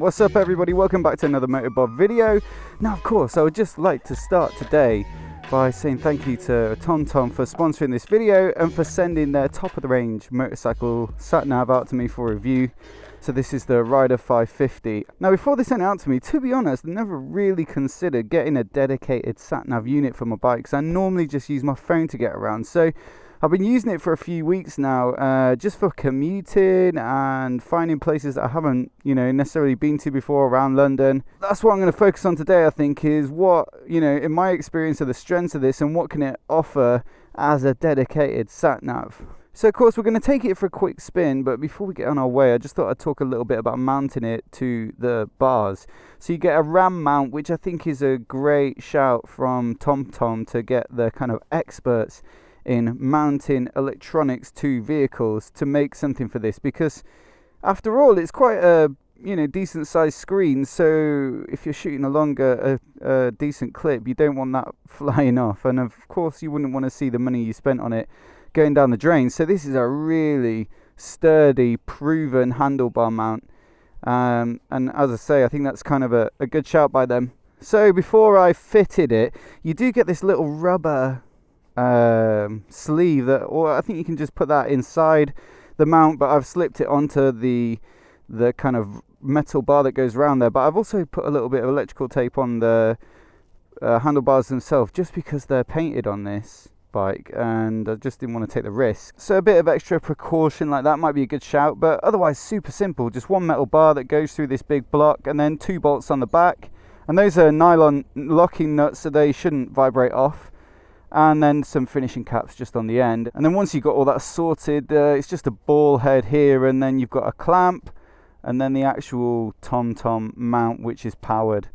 What's up everybody, welcome back to another MOTOBOB video. Now of course I would just like to start today by saying thank you to TomTom for sponsoring this video and for sending their top of the range motorcycle sat nav out to me for review. So this is the Rider 550. Now before they sent it out to me, to be honest, I never really considered getting a dedicated sat nav unit for my bike because I normally just use my phone to get around. So I've been using it for a few weeks now, just for commuting and finding places that I haven't, necessarily been to before around London. That's what I'm going to focus on today, I think, is what, in my experience, are the strengths of this and what can it offer as a dedicated sat-nav. So, of course, we're going to take it for a quick spin, but before we get on our way, I just thought I'd talk a little bit about mounting it to the bars. So you get a RAM mount, which I think is a great shout from TomTom to get the kind of experts in mounting electronics to vehicles to make something for this, because after all it's quite a decent sized screen, so if you're shooting along a decent clip, you don't want that flying off, and of course you wouldn't want to see the money you spent on it going down the drain. So this is a really sturdy, proven handlebar mount, and as I say, I think that's kind of a good shout by them. So before I fitted it, you do get this little rubber sleeve that, or I think you can just put that inside the mount, but I've slipped it onto the kind of metal bar that goes around there. But I've also put a little bit of electrical tape on the handlebars themselves, just because they're painted on this bike and I just didn't want to take the risk. So a bit of extra precaution like that might be a good shout, but otherwise super simple. Just one metal bar that goes through this big block and then 2 bolts on the back, and those are nylon locking nuts so they shouldn't vibrate off, and then some finishing caps just on the end. And then once you've got all that sorted, it's just a ball head here, and then you've got a clamp, and then the actual TomTom mount, which is powered,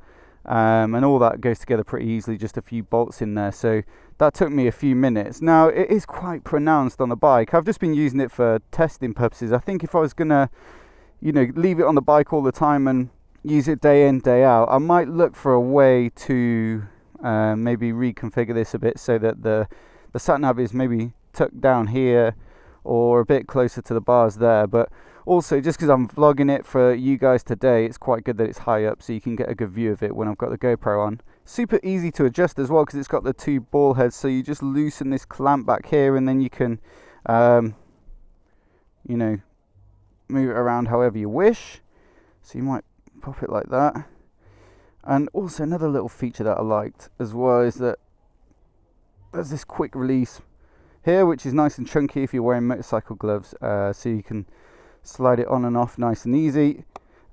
and all that goes together pretty easily, just a few bolts in there. So that took me a few minutes. Now it is quite pronounced on the bike. I've just been using it for testing purposes. I think if I was gonna leave it on the bike all the time and use it day in day out, I might look for a way to maybe reconfigure this a bit so that the sat nav is maybe tucked down here or a bit closer to the bars there. But also, just because I'm vlogging it for you guys today, it's quite good that it's high up so you can get a good view of it when I've got the GoPro on. Super easy to adjust as well because it's got the 2 ball heads, so you just loosen this clamp back here and then you can move it around however you wish. So you might pop it like that. And also another little feature that I liked as well is that there's this quick release here, which is nice and chunky if you're wearing motorcycle gloves, so you can slide it on and off nice and easy,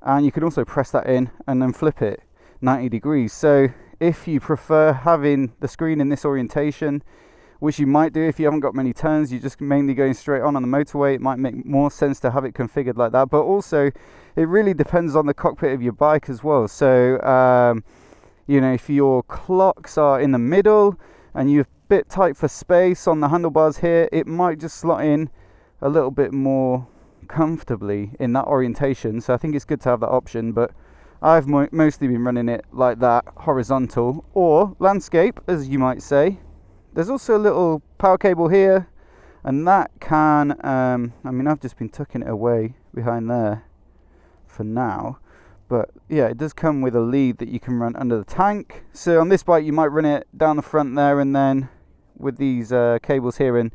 and you can also press that in and then flip it 90 degrees. So if you prefer having the screen in this orientation, which you might do if you haven't got many turns, you're just mainly going straight on the motorway, it might make more sense to have it configured like that. But also it really depends on the cockpit of your bike as well. So if your clocks are in the middle and you're a bit tight for space on the handlebars here, it might just slot in a little bit more comfortably in that orientation. So I think it's good to have that option, but I've mostly been running it like that, horizontal or landscape as you might say. There's also a little power cable here, and that can, I've just been tucking it away behind there for now, but yeah, it does come with a lead that you can run under the tank. So on this bike you might run it down the front there, and then with these cables here and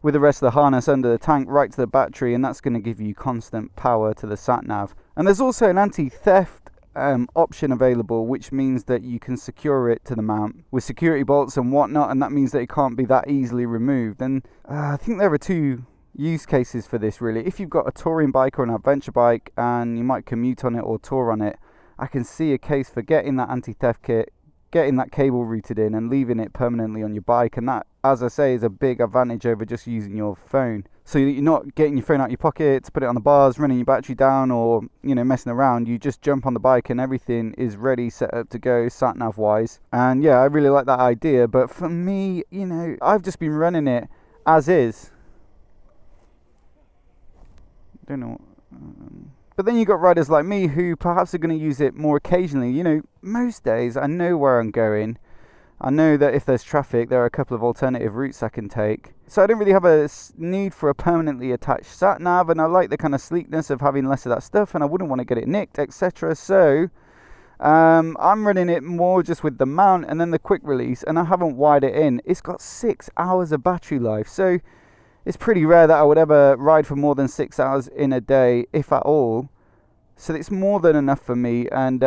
with the rest of the harness under the tank right to the battery, and that's going to give you constant power to the sat nav. And there's also an anti-theft option available, which means that you can secure it to the mount with security bolts and whatnot, and that means that it can't be that easily removed. And I think there are 2 use cases for this really. If you've got a touring bike or an adventure bike and you might commute on it or tour on it, I can see a case for getting that anti-theft kit, getting that cable routed in and leaving it permanently on your bike, and that, as I say, is a big advantage over just using your phone. So you're not getting your phone out your pocket to put it on the bars, running your battery down, or messing around. You just jump on the bike and everything is ready, set up to go sat nav wise. And yeah, I really like that idea. But for me, I've just been running it as is. Don't know. But then you got riders like me who perhaps are going to use it more occasionally. Most days I know where I'm going. I know that if there's traffic, there are a couple of alternative routes I can take. So I don't really have a need for a permanently attached sat-nav, and I like the kind of sleekness of having less of that stuff, and I wouldn't want to get it nicked, etc. So I'm running it more just with the mount and then the quick release, and I haven't wired it in. It's got 6 hours of battery life, so it's pretty rare that I would ever ride for more than 6 hours in a day, if at all. So it's more than enough for me, and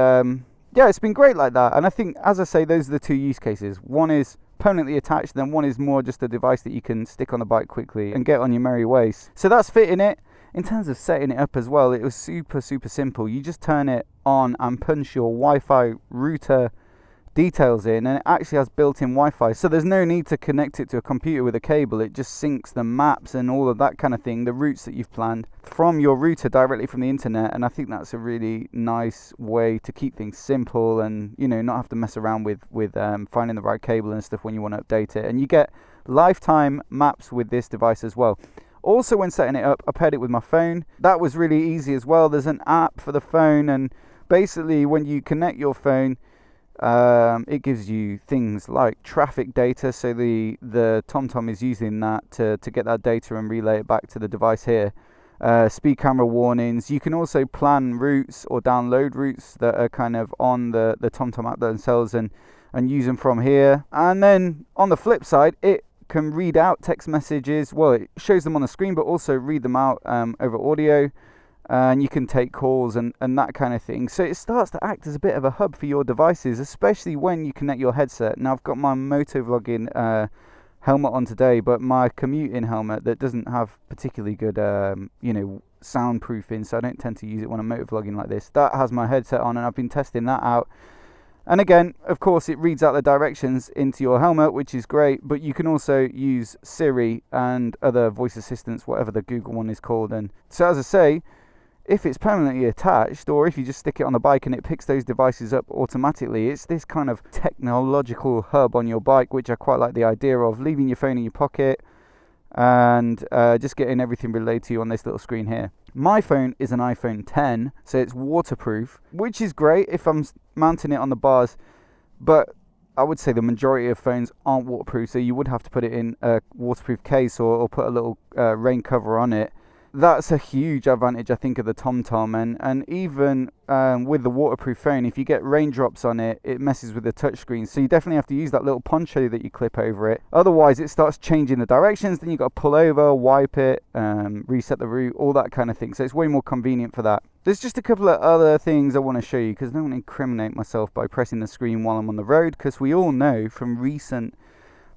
yeah, it's been great like that. And I think, as I say, those are the 2 use cases. One is permanently attached, then one is more just a device that you can stick on the bike quickly and get on your merry way. So that's fitting it. In terms of setting it up as well, it was super simple. You just turn it on and punch your Wi-Fi router details in, and it actually has built-in Wi-Fi, so there's no need to connect it to a computer with a cable. It just syncs the maps and all of that kind of thing, the routes that you've planned, from your router directly from the internet. And I think that's a really nice way to keep things simple, and not have to mess around with finding the right cable and stuff when you want to update it. And you get lifetime maps with this device as well. Also, when setting it up, I paired it with my phone. That was really easy as well. There's an app for the phone, and basically when you connect your phone, it gives you things like traffic data. So the TomTom is using that to get that data and relay it back to the device here. Speed camera warnings. You can also plan routes or download routes that are kind of on the TomTom app themselves and use them from here. And then on the flip side, it can read out text messages. Well, it shows them on the screen, but also read them out over audio. And you can take calls and that kind of thing. So it starts to act as a bit of a hub for your devices, especially when you connect your headset. Now, I've got my motovlogging helmet on today, but my commuting helmet that doesn't have particularly good soundproofing, so I don't tend to use it when I'm motovlogging like this. That has my headset on, and I've been testing that out. And again, of course, it reads out the directions into your helmet, which is great, but you can also use Siri and other voice assistants, whatever the Google one is called. And so, as I say, if it's permanently attached, or if you just stick it on the bike and it picks those devices up automatically, it's this kind of technological hub on your bike, which I quite like the idea of, leaving your phone in your pocket and just getting everything relayed to you on this little screen here. My phone is an iPhone 10, so it's waterproof, which is great if I'm mounting it on the bars, but I would say the majority of phones aren't waterproof, so you would have to put it in a waterproof case or put a little rain cover on it. That's a huge advantage, I think, of the TomTom, and even with the waterproof phone, if you get raindrops on it, it messes with the touchscreen. So you definitely have to use that little poncho that you clip over it. Otherwise, it starts changing the directions. Then you've got to pull over, wipe it, reset the route, all that kind of thing. So it's way more convenient for that. There's just a couple of other things I want to show you, because I don't want to incriminate myself by pressing the screen while I'm on the road, because we all know from recent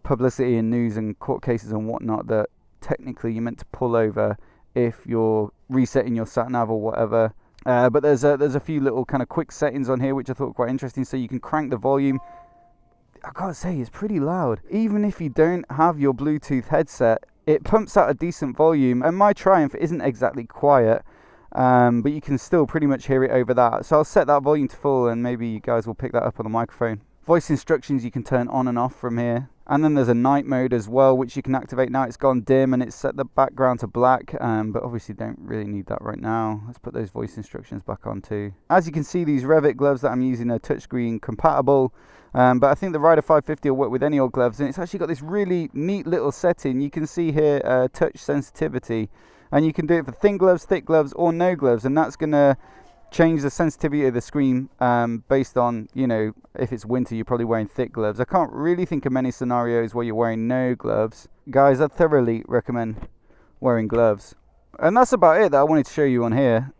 publicity and news and court cases and whatnot that technically you're meant to pull over if you're resetting your sat nav or whatever. But there's a few little kind of quick settings on here which I thought were quite interesting. So you can crank the volume. I gotta say, it's pretty loud. Even if you don't have your Bluetooth headset, it pumps out a decent volume. And my Triumph isn't exactly quiet, but you can still pretty much hear it over that. So I'll set that volume to full, and maybe you guys will pick that up on the microphone. Voice instructions you can turn on and off from here. And then there's a night mode as well, which you can activate. Now it's gone dim and it's set the background to black, but obviously don't really need that right now. Let's put those voice instructions back on too. As you can see, these Revit gloves that I'm using are touchscreen compatible, but I think the Rider 550 will work with any old gloves, and it's actually got this really neat little setting. You can see here touch sensitivity, and you can do it for thin gloves, thick gloves, or no gloves, and that's going to change the sensitivity of the screen based on, if it's winter, you're probably wearing thick gloves. I can't really think of many scenarios where you're wearing no gloves. Guys, I thoroughly recommend wearing gloves. And that's about it that I wanted to show you on here.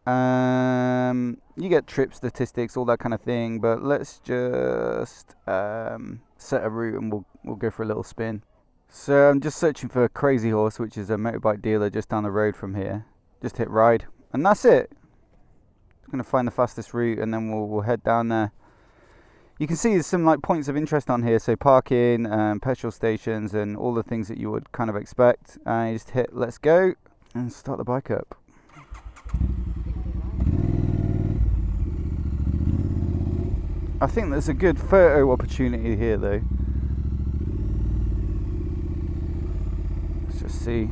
You get trip statistics, all that kind of thing, but let's just set a route and we'll go for a little spin. So I'm just searching for Crazy Horse, which is a motorbike dealer just down the road from here. Just hit ride, and that's it. Going to find the fastest route, and then we'll head down there. You can see there's some points of interest on here, so parking, petrol stations, and all the things that you would kind of expect. And you just hit let's go and start the bike up. I think there's a good photo opportunity here though. Let's just see.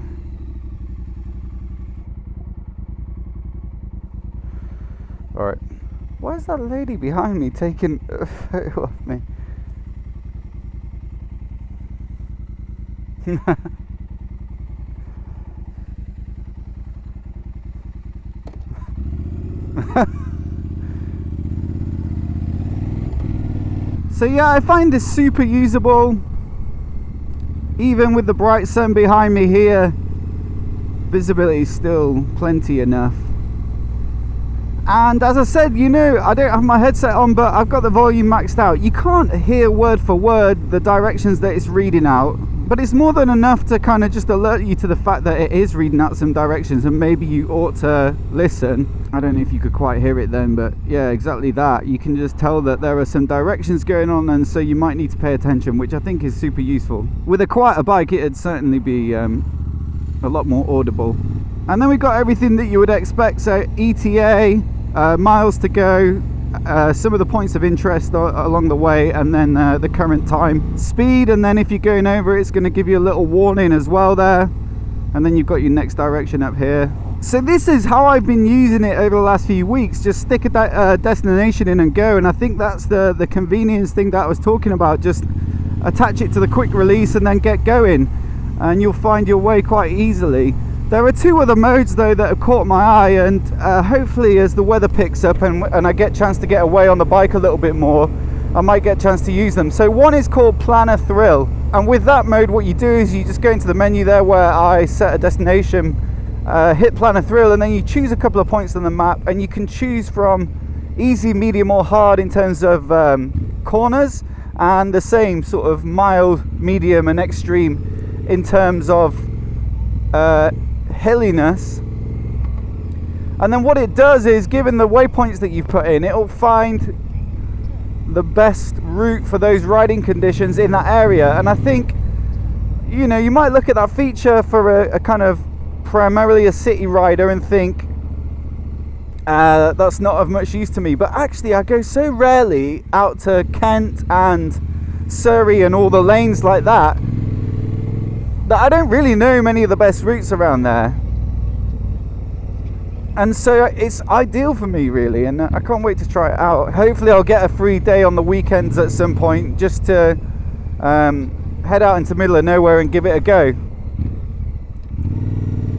Alright, why is that lady behind me taking a photo of me? So yeah, I find this super usable. Even with the bright sun behind me here, visibility is still plenty enough. And as I said, you know, I don't have my headset on, but I've got the volume maxed out. You can't hear word for word the directions that it's reading out, but it's more than enough to kind of just alert you to the fact that it is reading out some directions, and maybe you ought to listen. I don't know if you could quite hear it then, but yeah, exactly that. You can just tell that there are some directions going on, and so you might need to pay attention, which I think is super useful. With a quieter bike, it'd certainly be a lot more audible. And then we've got everything that you would expect, so ETA, miles to go, some of the points of interest along the way, and then the current time, speed, and then if you're going over, it's going to give you a little warning as well there, and then you've got your next direction up here. So this is how I've been using it over the last few weeks. Just stick a destination in and go, and I think that's the convenience thing that I was talking about. Just attach it to the quick release and then get going, and you'll find your way quite easily. There are two other modes though that have caught my eye, and hopefully as the weather picks up and I get a chance to get away on the bike a little bit more, I might get a chance to use them. So one is called Planner Thrill, and with that mode what you do is you just go into the menu there where I set a destination, hit Planner Thrill, and then you choose a couple of points on the map, and you can choose from easy, medium or hard in terms of corners, and the same sort of mild, medium and extreme in terms of hilliness. And then what it does is, given the waypoints that you've put in, it'll find the best route for those riding conditions in that area. And I think, you know, you might look at that feature for a kind of primarily a city rider and think that's not of much use to me, but actually I go so rarely out to Kent and Surrey and all the lanes like that I don't really know many of the best routes around there, and so it's ideal for me really, and I can't wait to try it out. Hopefully I'll get a free day on the weekends at some point just to head out into the middle of nowhere and give it a go.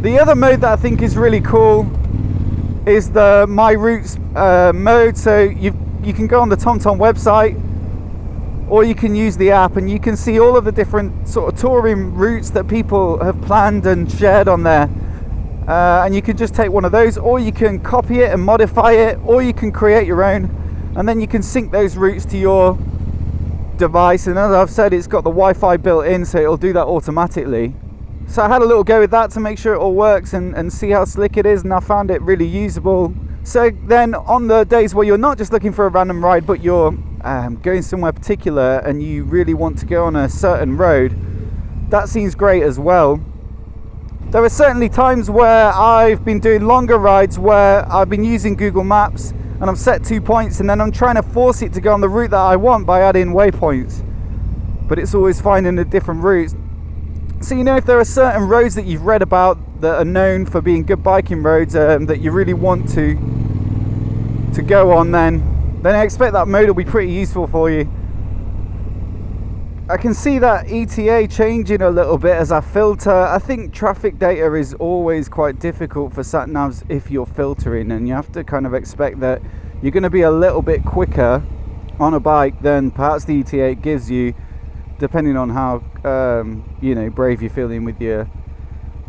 The other mode that I think is really cool is the My Routes mode. So you can go on the TomTom website, or you can use the app, and you can see all of the different sort of touring routes that people have planned and shared on there. And you can just take one of those, or you can copy it and modify it, or you can create your own, and then you can sync those routes to your device. And as I've said, it's got the Wi-Fi built in, so it'll do that automatically. So I had a little go with that to make sure it all works and see how slick it is, and I found it really usable. So then on the days where you're not just looking for a random ride, but you're going somewhere particular and you really want to go on a certain road, that seems great as well. There are certainly times where I've been doing longer rides where I've been using Google Maps and I've set 2 points, and then I'm trying to force it to go on the route that I want by adding waypoints, but it's always finding a different route. So you know, if there are certain roads that you've read about that are known for being good biking roads that you really want to go on, then I expect that mode will be pretty useful for you. I can see that ETA changing a little bit as I filter. I think traffic data is always quite difficult for sat-navs if you're filtering, and you have to kind of expect that you're going to be a little bit quicker on a bike than perhaps the ETA gives you, depending on how you know, brave you're feeling with your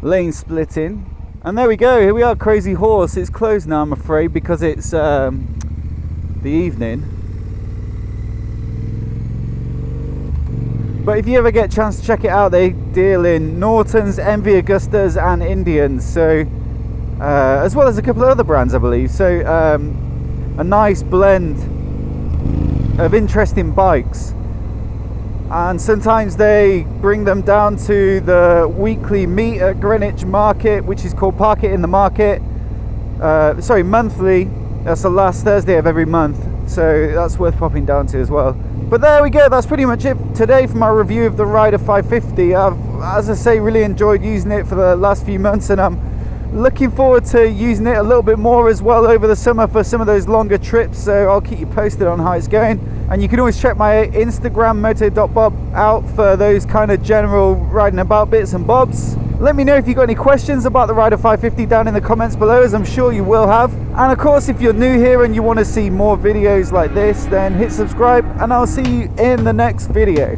lane splitting. And there we go, here we are, Crazy Horse. It's closed now, I'm afraid, because it's the evening. But if you ever get a chance to check it out, they deal in Nortons, MV Augustas and Indians, so as well as a couple of other brands, I believe. So a nice blend of interesting bikes. And sometimes they bring them down to the weekly meet at Greenwich Market, which is called Park It in the Market. Sorry, monthly. That's the last Thursday of every month, so that's worth popping down to as well. But there we go, that's pretty much it today for my review of the Rider 550. I've, as I say, really enjoyed using it for the last few months, and I'm looking forward to using it a little bit more as well over the summer for some of those longer trips, so I'll keep you posted on how it's going. And you can always check my Instagram, moto.bob, out for those kind of general riding about bits and bobs. Let me know if you've got any questions about the Rider 550 down in the comments below, as I'm sure you will have. And of course, if you're new here and you want to see more videos like this, then hit subscribe, and I'll see you in the next video.